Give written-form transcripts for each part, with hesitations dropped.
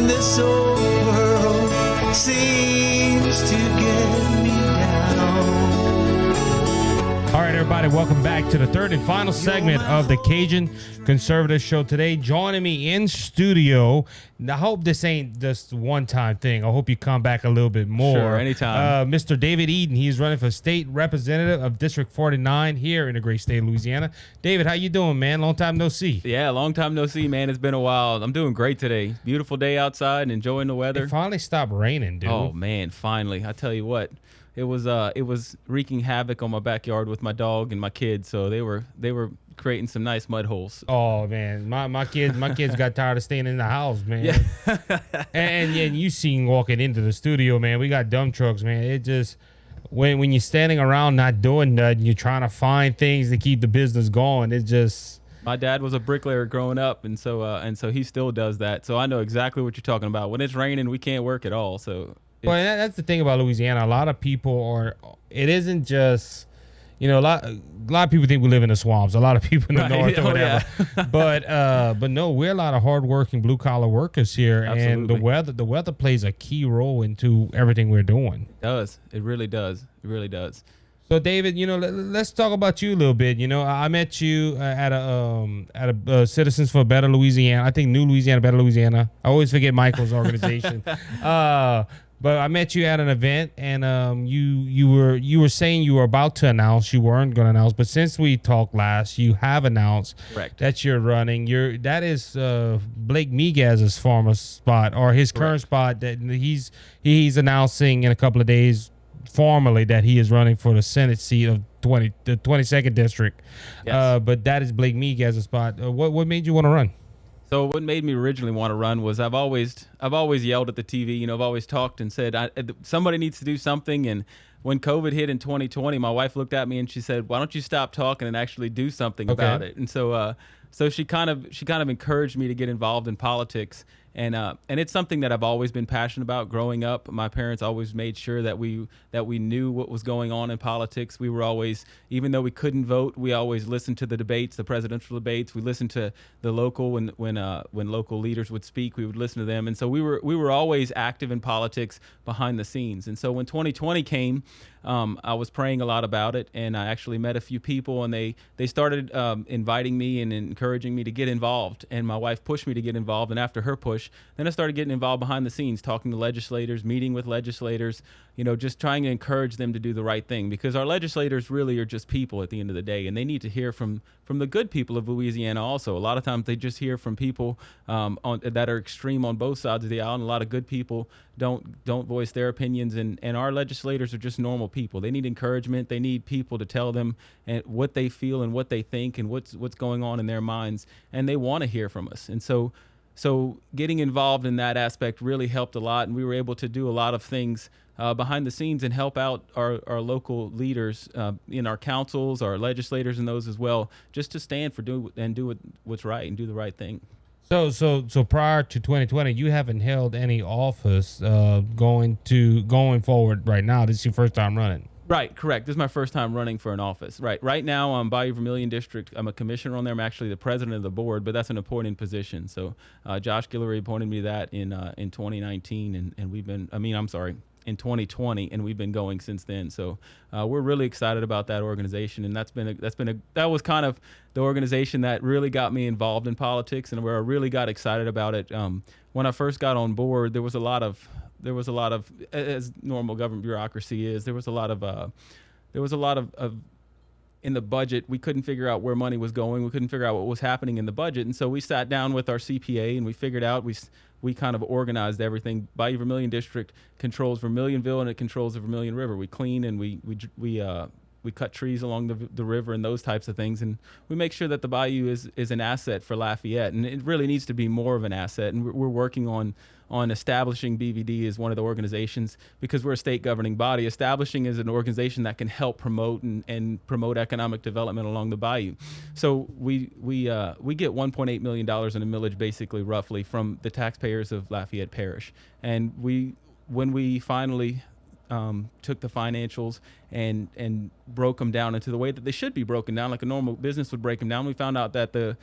this old world seems to get me down. All right, everybody, welcome back to the third and final segment of the Cajun Conservative Show. Today, joining me in studio. I hope this ain't just one-time thing. I hope you come back a little bit more. Sure, anytime. Mr. David Eaton, he's running for state representative of District 49 here in the great state of Louisiana. David, how you doing, man? Long time no see. Yeah, long time no see, man. It's been a while. I'm doing great today. Beautiful day outside and enjoying the weather. It finally stopped raining, dude. Oh, man, finally. I tell you what. It was wreaking havoc on my backyard with my dog and my kids, so they were creating some nice mud holes. Oh man, my kids got tired of staying in the house, man. Yeah. and you seen walking into the studio, man. We got dump trucks, man. It just when you're standing around not doing nothing, you're trying to find things to keep the business going. It just. My dad was a bricklayer growing up, and so he still does that. So I know exactly what you're talking about. When it's raining, we can't work at all. So. Well, that's the thing about Louisiana. A lot of people it isn't just, a lot of people think we live in the swamps. A lot of people in the north or whatever. Yeah. But no, we're a lot of hardworking blue collar workers here. Absolutely. And the weather plays a key role into everything we're doing. It does. It really does. It really does. So David, let's talk about you a little bit. I met you at a Citizens for a Better Louisiana. I think New Louisiana, Better Louisiana. I always forget Michael's organization. But I met you at an event, and you were saying you were about to announce. You weren't going to announce, but since we talked last, you have announced Correct. that you're running. That is Blake Miguez's former spot, or his current spot that he's announcing in a couple of days formally that he is running for the Senate seat of the 22nd district. Yes. But that is Blake Miguez's spot. What made you want to run? So what made me originally want to run was I've always yelled at the TV. I've always talked and said somebody needs to do something. And when COVID hit in 2020, my wife looked at me and she said, "Why don't you stop talking and actually do something about it?" And so she kind of encouraged me to get involved in politics. And it's something that I've always been passionate about growing up. My parents always made sure that we knew what was going on in politics. We were always, even though we couldn't vote, we always listened to the debates, the presidential debates. We listened to the local when local leaders would speak, we would listen to them. And so we were always active in politics behind the scenes. And so when 2020 came, I was praying a lot about it, and I actually met a few people, and they started inviting me and encouraging me to get involved. And my wife pushed me to get involved, and after her push, then I started getting involved behind the scenes, talking to legislators, meeting with legislators, just trying to encourage them to do the right thing, because our legislators really are just people at the end of the day, and they need to hear from the good people of Louisiana also. A lot of times they just hear from people that are extreme on both sides of the aisle, and a lot of good people don't voice their opinions, and our legislators are just normal people. They need encouragement. They need people to tell them what they feel and what they think and what's going on in their minds, and they want to hear from us. And so getting involved in that aspect really helped a lot, and we were able to do a lot of things behind the scenes and help out our local leaders in our councils, our legislators, and those as well, just to stand for do what's right and do the right thing. So prior to 2020, you haven't held any office going forward right now. This is your first time running. Right, correct. This is my first time running for an office. Right now, I'm Bayou Vermilion District. I'm a commissioner on there. I'm actually the president of the board, but that's an appointed position. So Josh Guillory appointed me that in 2019, and we've been. In 2020, and we've been going since then. So we're really excited about that organization, and that was kind of the organization that really got me involved in politics, and where I really got excited about it. When I first got on board, there was a lot of, as normal government bureaucracy is, there was a lot of in the budget. We couldn't figure out where money was going. We couldn't figure out what was happening in the budget, and so we sat down with our CPA and we figured out we kind of organized everything. Bayou Vermilion District controls Vermilionville, and it controls the Vermilion River. We clean and we cut trees along the river and those types of things, and we make sure that the bayou is an asset for Lafayette, and it really needs to be more of an asset. And we're working on establishing BVD as one of the organizations, because we're a state governing body. Establishing as an organization that can help promote and promote economic development along the bayou. So we get $1.8 million in a millage, basically, roughly, from the taxpayers of Lafayette Parish. And when we finally took the financials and broke them down into the way that they should be broken down, like a normal business would break them down. We found out that the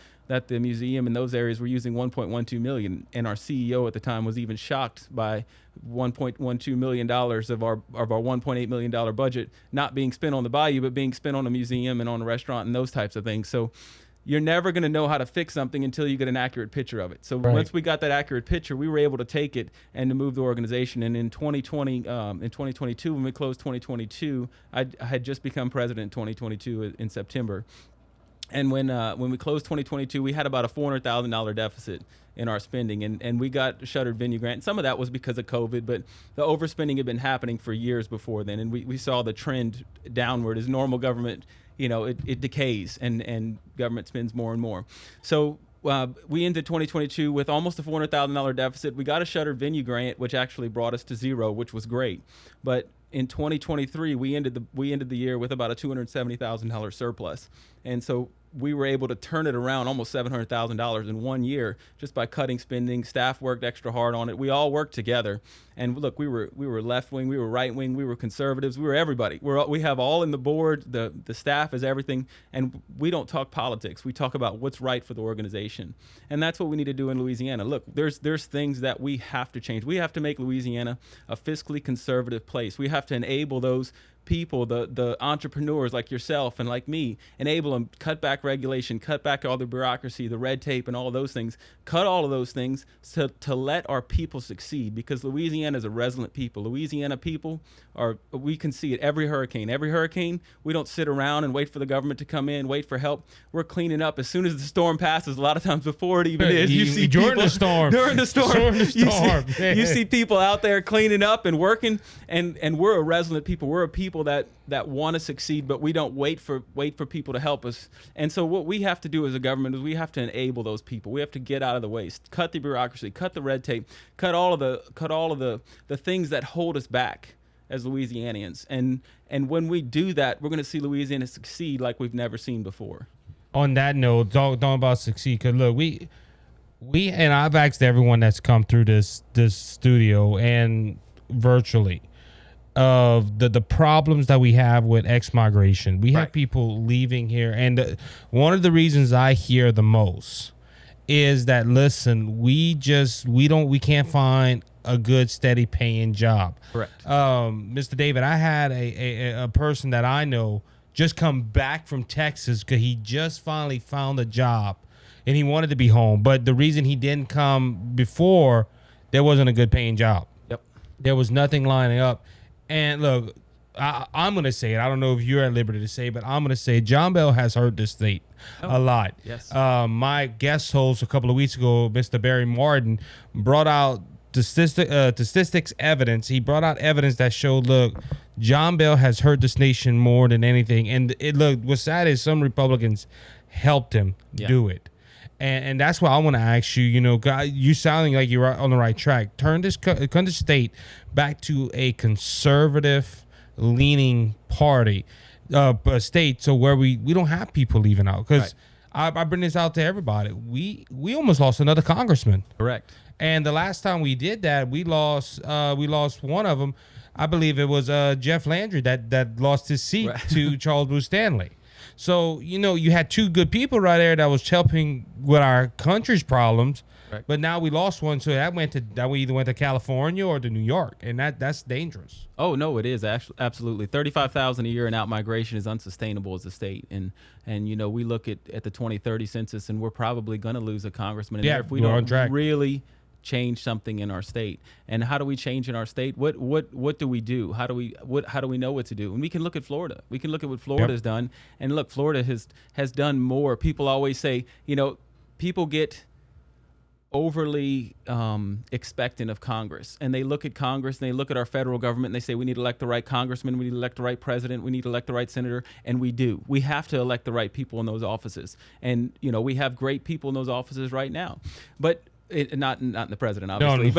museum in those areas were using $1.12 million, and our CEO at the time was even shocked by $1.12 million of our $1.8 million budget not being spent on the bayou, but being spent on a museum and on a restaurant and those types of things. So you're never going to know how to fix something until you get an accurate picture of it. So once we got that accurate picture, we were able to take it and to move the organization. And in 2022, when we closed 2022, I had just become president in 2022 in September. And when we closed 2022, we had about a $400,000 deficit in our spending, and we got a shuttered venue grant. Some of that was because of COVID, but the overspending had been happening for years before then, and we saw the trend downward as normal government, it decays and government spends more and more. So we ended 2022 with almost a $400,000 deficit. We got a shuttered venue grant, which actually brought us to zero, which was great. But in 2023, we ended the year with about a $270,000 surplus, and so we were able to turn it around almost $700,000 in 1 year just by cutting spending. Staff worked extra hard on it. We all worked together. And look, we were left wing, we were right wing, we were conservatives, we were everybody. We have all in the board. The staff is everything, and we don't talk politics. We talk about what's right for the organization, and that's what we need to do in Louisiana. Look, there's things that we have to change. We have to make Louisiana a fiscally conservative place. We have to enable those people, the entrepreneurs like yourself and like me, enable them, cut back regulation, cut back all the bureaucracy, the red tape, and all of those things. Cut all of those things to let our people succeed, because Louisiana is a resilient people. Louisiana people we can see it every hurricane. Every hurricane, we don't sit around and wait for the government to come in, wait for help. We're cleaning up as soon as the storm passes. A lot of times before it even is, you see during people, the storm. During the storm, you see people out there cleaning up and working, and we're a resilient people. We're a people that want to succeed, but we don't wait for people to help us. And so what we have to do as a government is we have to enable those people. We have to get out of the way, cut the bureaucracy, cut the red tape, cut all of the things that hold us back as Louisianians. And when we do that, we're going to see Louisiana succeed like we've never seen before. On that note, talk about succeed, because look, we and I've asked everyone that's come through this studio and virtually of the problems that we have with ex-migration. We have people leaving here, and one of the reasons I hear the most is that, listen, we can't find a good, steady paying job. Correct. Mr. David, I had a person that I know just come back from Texas because he just finally found a job and he wanted to be home. But the reason he didn't come before, there wasn't a good paying job. Yep. There was nothing lining up. And look, I'm going to say it. I don't know if you're at liberty to say, but I'm going to say John Bell has hurt the state a lot. Yes. My guest host a couple of weeks ago, Mr. Barry Martin, brought out statistics evidence. He brought out evidence that showed, look, John Bell has hurt this nation more than anything. And what's sad is some Republicans helped him do it. And that's why I want to ask you, you sounding like you're on the right track. Turn this state back to a conservative leaning party, state, so where we don't have people leaving out. Because I bring this out to everybody. We almost lost another congressman. Correct. And the last time we did that, we lost one of them. I believe it was Jeff Landry that lost his seat to Charles Bruce Stanley. So, you had two good people right there that was helping with our country's problems, but now we lost one. So we either went to California or to New York, and that's dangerous. Oh, no, it is absolutely. 35,000 a year in out-migration is unsustainable as a state. And we look at the 2030 census, and we're probably going to lose a congressman in there if we don't really change something in our state. And how do we change in our state? What do we do? How do we know what to do? And we can look at Florida. We can look at what Florida's done. And look, Florida has done more. People always say, people get overly expectant of Congress, and they look at Congress and they look at our federal government and they say we need to elect the right congressman, we need to elect the right president, we need to elect the right senator, and we do. We have to elect the right people in those offices, and we have great people in those offices right now, but not the president, obviously,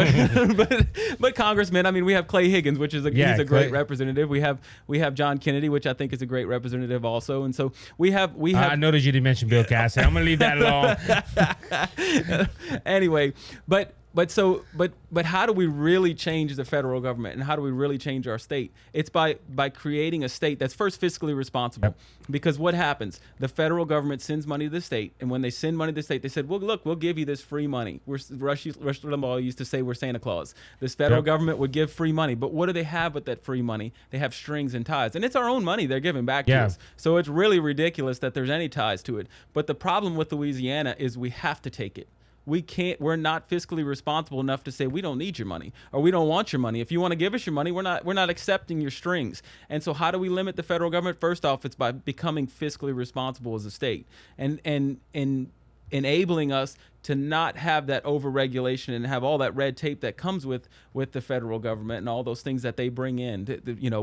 but congressmen. I mean, we have Clay Higgins, which is he's a great representative. We have John Kennedy, which I think is a great representative also. And so we have. I noticed you didn't mention Bill Cassidy. I'm gonna leave that alone. Anyway, but but how do we really change the federal government, and how do we really change our state? It's by creating a state that's first fiscally responsible. Yep. Because what happens? The federal government sends money to the state, and when they send money to the state, they said, "Well, look, we'll give you this free money." Rush Limbaugh used to say, "We're Santa Claus." This federal government would give free money, but what do they have with that free money? They have strings and ties, and it's our own money they're giving back to us. So it's really ridiculous that there's any ties to it. But the problem with Louisiana is we have to take it. We're not fiscally responsible enough to say we don't need your money, or we don't want your money. If you want to give us your money, we're not accepting your strings. And so how do we limit the federal government? First off, it's by becoming fiscally responsible as a state, and enabling us to not have that overregulation and have all that red tape that comes with the federal government and all those things that they bring in,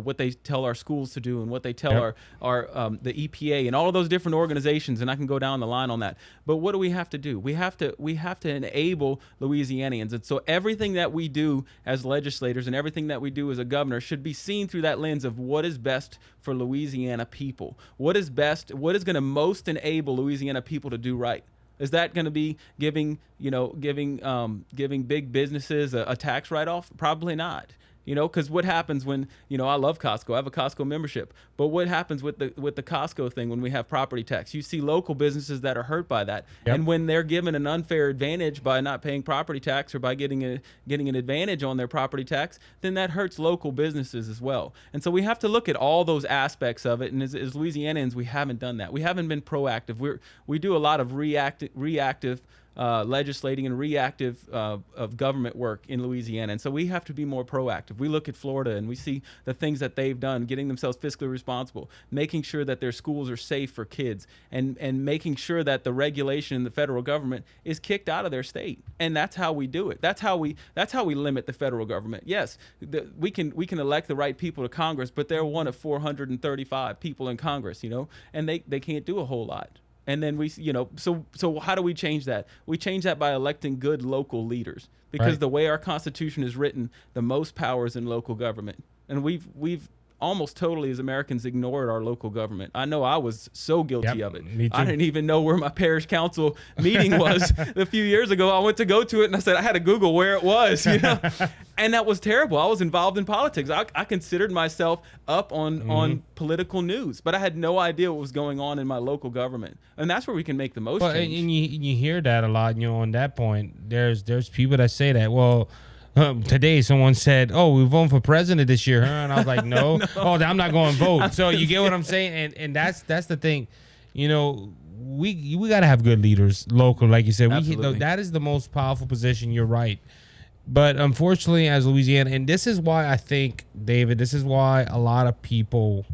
what they tell our schools to do and what they tell our the EPA and all of those different organizations. And I can go down the line on that. But what do we have to do? We have to enable Louisianians. And so everything that we do as legislators and everything that we do as a governor should be seen through that lens of what is best for Louisiana people. What is best? What is going to most enable Louisiana people to do right? Is that going to be giving big businesses a tax write-off? Probably not. Because what happens when, I love Costco. I have a Costco membership. But what happens with the Costco thing when we have property tax? You see local businesses that are hurt by that. Yep. And when they're given an unfair advantage by not paying property tax or by getting an advantage on their property tax, then that hurts local businesses as well. And so we have to look at all those aspects of it. And as Louisianians, we haven't done that. We haven't been proactive. We do a lot of reactive legislating and reactive of government work in Louisiana. And so we have to be more proactive. We look at Florida and we see the things that they've done, getting themselves fiscally responsible, making sure that their schools are safe for kids, and making sure that the regulation in the federal government is kicked out of their state. And that's how we do it. That's how we limit the federal government. Yes, we can elect the right people to Congress, but they're one of 435 people in Congress, and they can't do a whole lot. And then so how do we change that? We change that by electing good local leaders, because the way our Constitution is written, the most power is in local government. And we've almost totally, as Americans, ignored our local government. I know I was so guilty of it. Me too. I didn't even know where my parish council meeting was a few years ago. I went to go to it and I said I had to Google where it was, and that was terrible. I was involved in politics. I considered myself up on political news, but I had no idea what was going on in my local government. And that's where we can make the most change. And you hear that a lot, on that point. There's people that say that, well, today someone said, "Oh, we're voting for president this year," huh? And I was like, "No, oh, I'm not going to vote." So you get what I'm saying, and that's the thing, we got to have good leaders local, like you said. That is the most powerful position. You're right, but unfortunately, as Louisiana, and this is why I think, David, this is why a lot of people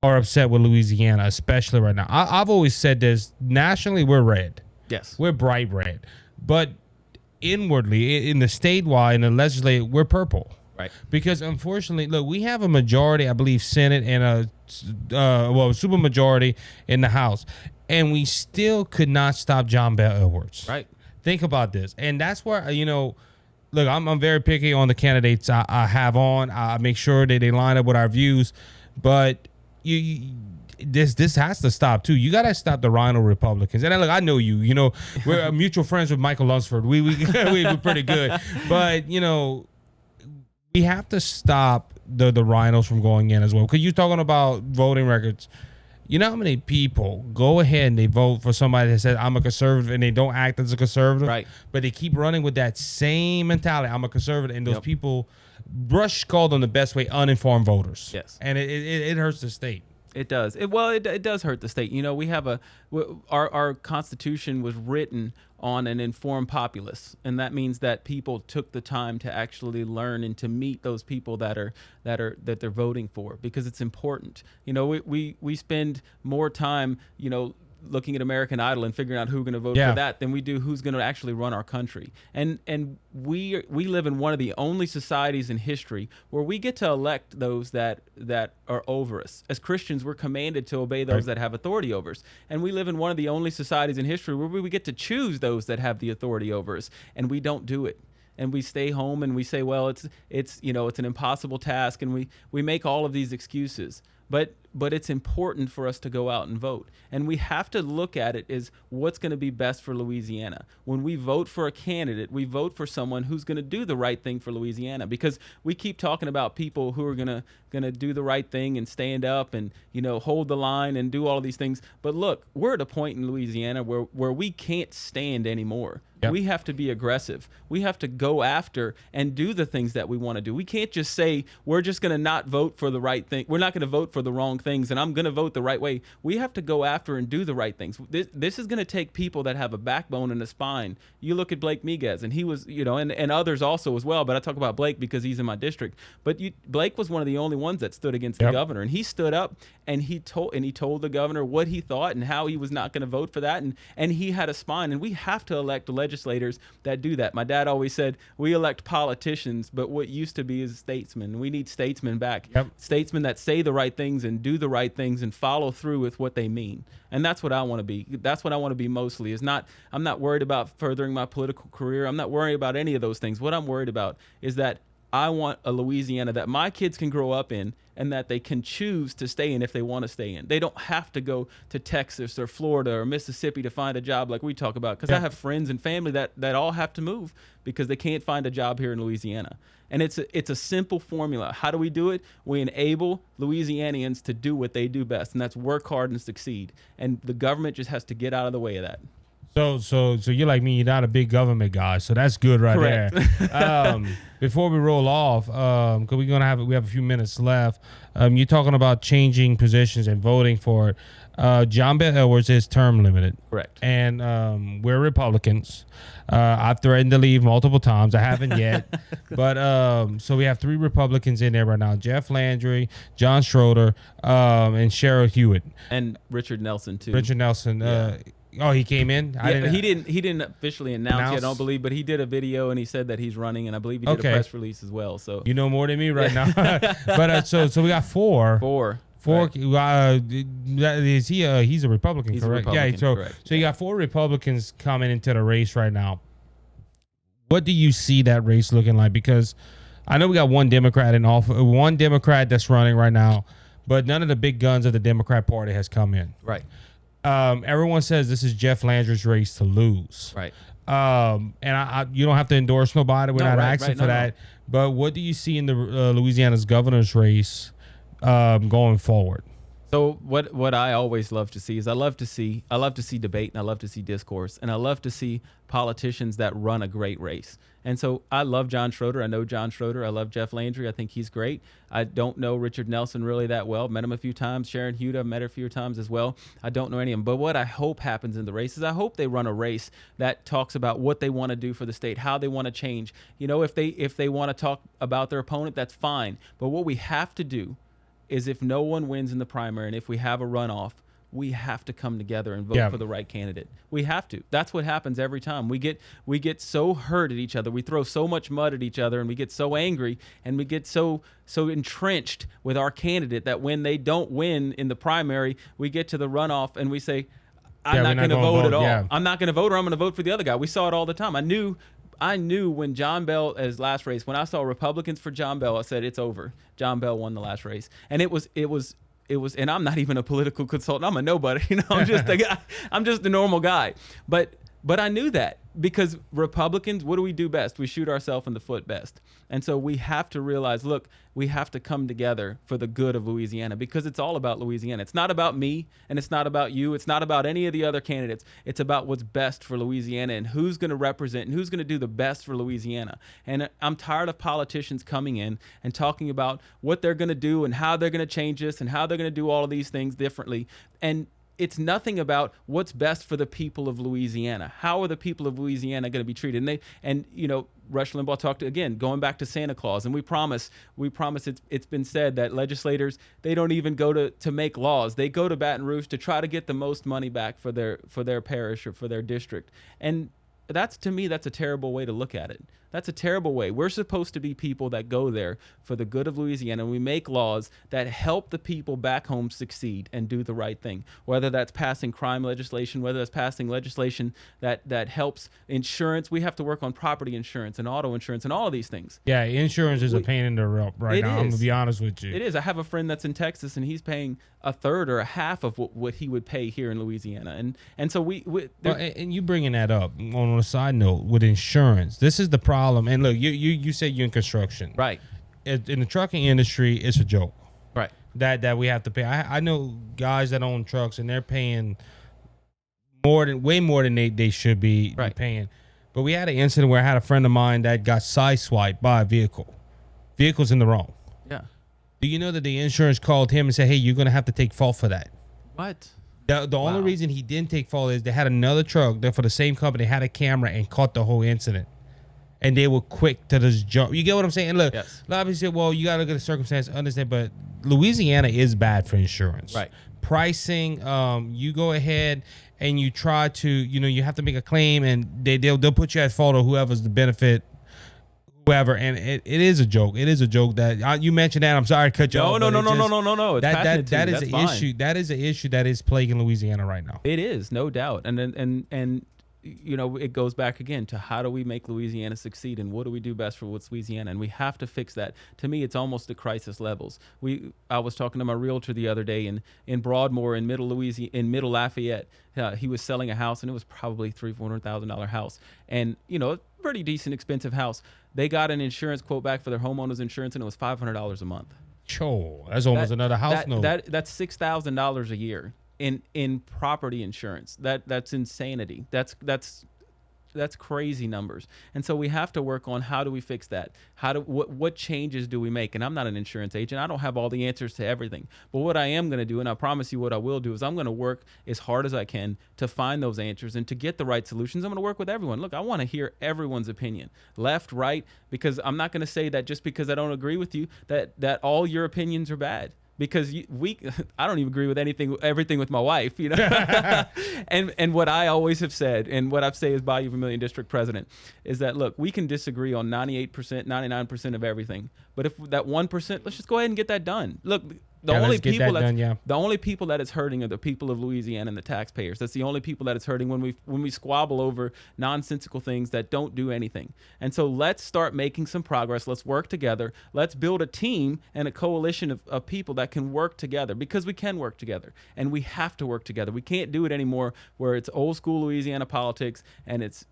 are upset with Louisiana, especially right now. I've always said this: nationally, we're red. Yes, we're bright red, but inwardly, in the statewide, in the legislature, we're purple. Right. Because unfortunately, look, we have a majority, I believe, Senate, and a super majority in the House, and we still could not stop John Bell Edwards. Right. Think about this, and that's where look, I'm very picky on the candidates I have on. I make sure that they line up with our views, but this has to stop too. You gotta stop the Rhino Republicans. And look, I know we're mutual friends with Michael Lunsford. We're pretty good, but we have to stop the rhinos from going in as well. Because you're talking about voting records. You know how many people go ahead and they vote for somebody that says I'm a conservative and they don't act as a conservative, right? But they keep running with that same mentality. I'm a conservative, and those people, Rush called them the best way, uninformed voters. Yes, and it hurts the state. It does. It does hurt the state. We have our Constitution was written on an informed populace, and that means that people took the time to actually learn and to meet those people that they're voting for, because it's important. We spend more time, looking at American Idol and figuring out who's going to vote for that than we do who's going to actually run our country. And we live in one of the only societies in history where we get to elect those that are over us. As Christians, we're commanded to obey those that have authority over us. And we live in one of the only societies in history where we get to choose those that have the authority over us, and we don't do it. And we stay home and we say, well, it's an impossible task, and we make all of these excuses. But but it's important for us to go out and vote. And we have to look at it as what's going to be best for Louisiana. When we vote for a candidate, we vote for someone who's going to do the right thing for Louisiana, because we keep talking about people who are going to do the right thing and stand up and, hold the line and do all of these things. But look, we're at a point in Louisiana where we can't stand anymore. Yep. We have to be aggressive. We have to go after and do the things that we want to do. We can't just say we're just going to not vote for the right thing. We're not going to vote for the wrong things, and I'm going to vote the right way. We have to go after and do the right things. This is going to take people that have a backbone and a spine. You look at Blake Miguez, and he was, and others also as well, but I talk about Blake because he's in my district. But Blake was one of the only ones that stood against the governor, and he stood up and he told the governor what he thought and how he was not going to vote for that, and he had a spine. And we have to elect legislators that do that. My dad always said we elect politicians, but what used to be is statesmen. We need statesmen back. Statesmen that say the right things and do the right things and follow through with what they mean. And that's what I want to be. That's what I want to be mostly. I'm not worried about furthering my political career. I'm not worried about any of those things. What I'm worried about is that I want a Louisiana that my kids can grow up in and that they can choose to stay in if they want to stay in. They don't have to go to Texas or Florida or Mississippi to find a job like we talk about, because I have friends and family that all have to move because they can't find a job here in Louisiana. And it's a simple formula. How do we do it? We enable Louisianians to do what they do best, and that's work hard and succeed. And the government just has to get out of the way of that. So you're like me. You're not a big government guy, so that's good right Correct. there. Before we roll off, because we have a few minutes left. You're talking about changing positions and voting for it. John Bel Edwards is term limited. Correct. And we're Republicans. I've threatened to leave multiple times. I haven't yet. But so we have 3 Republicans in there right now: Jeff Landry, John Schroeder, and Cheryl Hewitt, and Richard Nelson too. Richard Nelson. Yeah. Oh, he came in? He didn't officially announce yet, I don't believe, but he did a video and he said that he's running, and I believe he did a press release as well. So you know more than me right now. But so we got 4. Four. Right. Is he? He's a Republican, He's correct? A Republican, Correct. So you got 4 Republicans coming into the race right now. What do you see that race looking like? Because I know we got one Democrat that's running right now, but none of the big guns of the Democrat Party has come in. Right. Everyone says this is Jeff Landry's race to lose. Right. And you don't have to endorse nobody. We're not asking for that. But what do you see in the Louisiana's governor's race going forward? So what I always love to see is I love to see debate, and I love to see discourse, and I love to see politicians that run a great race. And so I love John Schroeder. I know John Schroeder. I love Jeff Landry. I think he's great. I don't know Richard Nelson really that well. Met him a few times. Sharon Hewitt, I've met her a few times as well. I don't know any of them. But what I hope happens in the race is I hope they run a race that talks about what they want to do for the state, how they want to change. If they want to talk about their opponent, that's fine. But what we have to do is, if no one wins in the primary and if we have a runoff, we have to come together and vote for the right candidate. We have to. That's what happens every time. We get so hurt at each other. We throw so much mud at each other, and we get so angry, and we get so entrenched with our candidate that when they don't win in the primary, we get to the runoff and we say, I'm not going to vote at all. Yeah. I'm not going to vote, or I'm going to vote for the other guy. We saw it all the time. I knew when John Bell, his last race, when I saw Republicans for John Bell, I said, it's over. John Bell won the last race. And it was, and I'm not even a political consultant. I'm a nobody. I'm just a guy. I'm just a normal guy. But I knew that, because Republicans, what do we do best? We shoot ourselves in the foot best. And so we have to realize, look, we have to come together for the good of Louisiana, because it's all about Louisiana. It's not about me, and it's not about you. It's not about any of the other candidates. It's about what's best for Louisiana and who's going to represent and who's going to do the best for Louisiana. And I'm tired of politicians coming in and talking about what they're going to do and how they're going to change this and how they're going to do all of these things differently. And it's nothing about what's best for the people of Louisiana. How are the people of Louisiana going to be treated? And Rush Limbaugh talked again, going back to Santa Claus, and we promise it's been said that legislators, they don't even go to make laws. They go to Baton Rouge to try to get the most money back for their parish or for their district. And to me, that's a terrible way to look at it. That's a terrible way. We're supposed to be people that go there for the good of Louisiana, and we make laws that help the people back home succeed and do the right thing, whether that's passing crime legislation, whether that's passing legislation that helps insurance. We have to work on property insurance and auto insurance and all of these things. Yeah, insurance is a pain in the rump right now. I'm going to be honest with you. It is. I have a friend that's in Texas, and he's paying a third or a half of what he would pay here in Louisiana. And so and you bringing that up on a side note with insurance. This is the problem. And look, you said you're in construction. Right. In the trucking industry, it's a joke. Right. That we have to pay. I know guys that own trucks, and they're paying way more than they should be paying. But we had an incident where I had a friend of mine that got sideswiped by a vehicle. Vehicle's in the wrong. Yeah. Do you know that the insurance called him and said, hey, you're going to have to take fault for that? What? The only reason he didn't take fault is they had another truck that for the same company had a camera and caught the whole incident. And they were quick to just jump. You get what I'm saying? And look, a lot of people say, well, you got to look at the circumstance, understand, but Louisiana is bad for insurance. Right. Pricing, you go ahead and you try to, you have to make a claim, and they'll put you at fault, or whoever's the benefit, whoever. And it is a joke. It is a joke that you mentioned that. I'm sorry to cut you off. No. That is an issue. That is an issue that is plaguing Louisiana right now. It is, no doubt. And it goes back again to how do we make Louisiana succeed, and what do we do best for what's Louisiana, and we have to fix that. To me, it's almost the crisis levels. I was talking to my realtor the other day in Broadmoor in Middle Louisiana, in Middle Lafayette. He was selling a house, and it was probably $300,000-$400,000 house, and a pretty decent expensive house. They got an insurance quote back for their homeowner's insurance, and it was $500 a month. That's almost another house note. That's $6,000 a year in property insurance. That's insanity. That's crazy numbers. And so we have to work on how do we fix that? What changes do we make? And I'm not an insurance agent. I don't have all the answers to everything. But what I am going to do, and I promise you what I will do, is I'm going to work as hard as I can to find those answers and to get the right solutions. I'm going to work with everyone. Look, I want to hear everyone's opinion, left, right, because I'm not going to say that just because I don't agree with you that all your opinions are bad. Because I don't even agree with everything with my wife, and what I always have said, and what I've said as Bayou Vermilion District President, is that look, we can disagree on 98%, 99% of everything, but if that 1%, let's just go ahead and get that done. Look, the only people that it's hurting are the people of Louisiana and the taxpayers. That's the only people that it's hurting when we squabble over nonsensical things that don't do anything. And so let's start making some progress. Let's work together. Let's build a team and a coalition of people that can work together, because we can work together, and we have to work together. We can't do it anymore where it's old school Louisiana politics and it's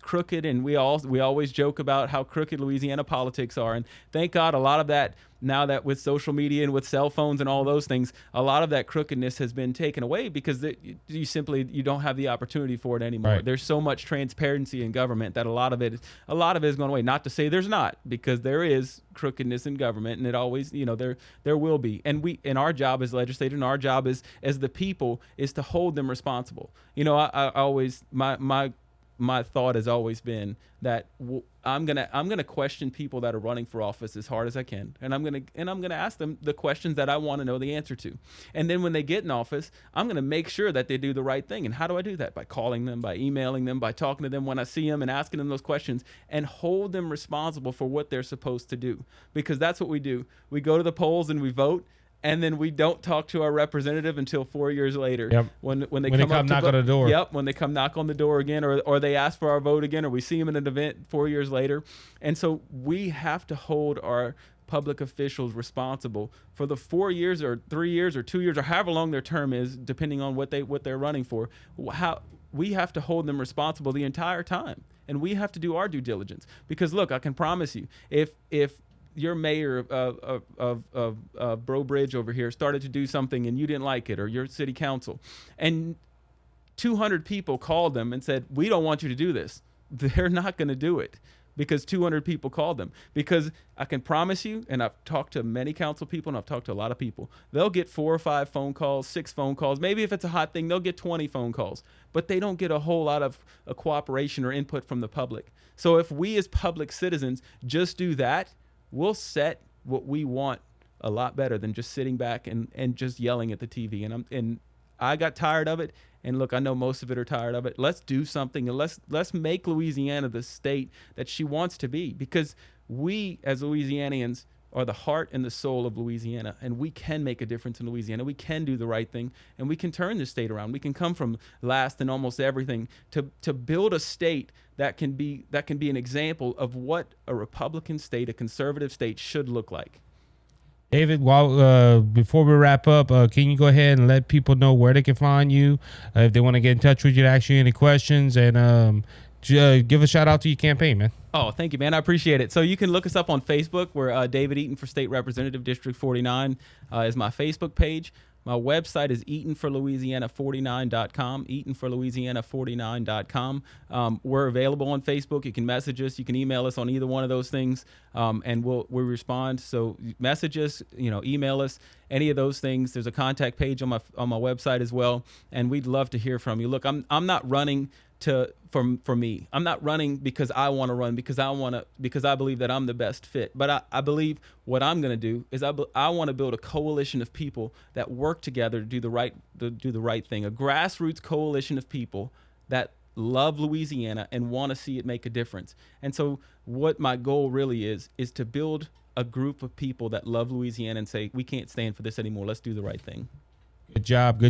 crooked, and we always joke about how crooked Louisiana politics are. And thank God a lot of that, now that with social media and with cell phones and all those things, a lot of that crookedness has been taken away, because you don't have the opportunity for it anymore. Right. There's so much transparency in government that a lot of it is going away. Not to say there's not, because there is crookedness in government, and it always, there will be. And our job as legislators, and our job as the people, is to hold them responsible. I always, my thought has always been that I'm gonna question people that are running for office as hard as I can, and I'm gonna ask them the questions that I want to know the answer to. And then when they get in office, I'm gonna make sure that they do the right thing. And how do I do that? By calling them, by emailing them, by talking to them when I see them, and asking them those questions, and hold them responsible for what they're supposed to do. Because that's what we do. We go to the polls and we vote, and then we don't talk to our representative until 4 years later. Yep. When they come knock on the door. Yep. When they come knock on the door again, or they ask for our vote again, or we see them in an event 4 years later. And so we have to hold our public officials responsible for the 4 years or 3 years or 2 years or however long their term is, depending on what they're running for. We have to hold them responsible the entire time, and we have to do our due diligence. Because look, I can promise you, if your mayor of Bro Bridge over here started to do something and you didn't like it, or your city council, and 200 people called them and said, we don't want you to do this, they're not going to do it, because 200 people called them. Because I can promise you, and I've talked to many council people, and I've talked to a lot of people, they'll get 4 or 5 phone calls, 6 phone calls. Maybe if it's a hot thing, they'll get 20 phone calls, but they don't get a whole lot of cooperation or input from the public. So if we as public citizens just do that, we'll set what we want a lot better than just sitting back and just yelling at the TV. And I got tired of it. And look, I know most of it are tired of it. Let's do something, and let's make Louisiana the state that she wants to be, because we as Louisianians are the heart and the soul of Louisiana, and we can make a difference in Louisiana. We can do the right thing, and we can turn the state around. We can come from last in almost everything to build a state that can be an example of what a Republican state, a conservative state should look like. David, before we wrap up, can you go ahead and let people know where they can find you if they want to get in touch with you to ask you any questions, and give a shout out to your campaign, man? Oh, thank you, man. I appreciate it. So you can look us up on Facebook. We're David Eaton for State Representative District 49 is my Facebook page. My website is eatonforlouisiana49.com, eatonforlouisiana49.com. We're available on Facebook. You can message us. You can email us on either one of those things, and we'll respond. So message us, email us, any of those things. There's a contact page on my website as well, and we'd love to hear from you. Look, I'm not running for me. I'm not running because I want to run, because I believe that I'm the best fit. But I believe what I'm going to do is I want to build a coalition of people that work together to do the right thing. A grassroots coalition of people that love Louisiana and want to see it make a difference. And so what my goal really is to build a group of people that love Louisiana and say, we can't stand for this anymore. Let's do the right thing. Good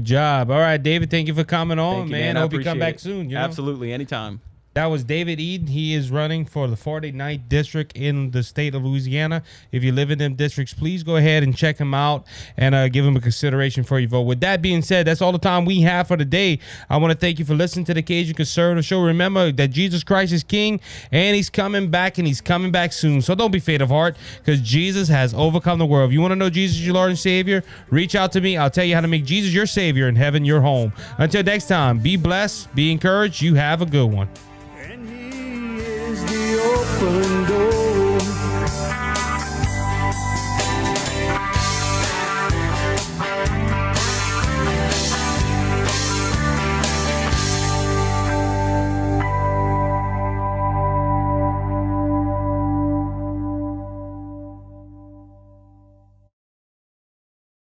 job. All right, David, thank you for coming on, man. I hope you come back soon. Absolutely, anytime. That was David Eaton. He is running for the 49th district in the state of Louisiana. If you live in them districts, please go ahead and check him out and give him a consideration for your vote. With that being said, that's all the time we have for today. I want to thank you for listening to the Cajun Conservative Show. Remember that Jesus Christ is King, and he's coming back, and he's coming back soon. So don't be faint of heart, because Jesus has overcome the world. If you want to know Jesus, your Lord and Savior, reach out to me. I'll tell you how to make Jesus your Savior and heaven your home. Until next time, be blessed, be encouraged. You have a good one. Open door.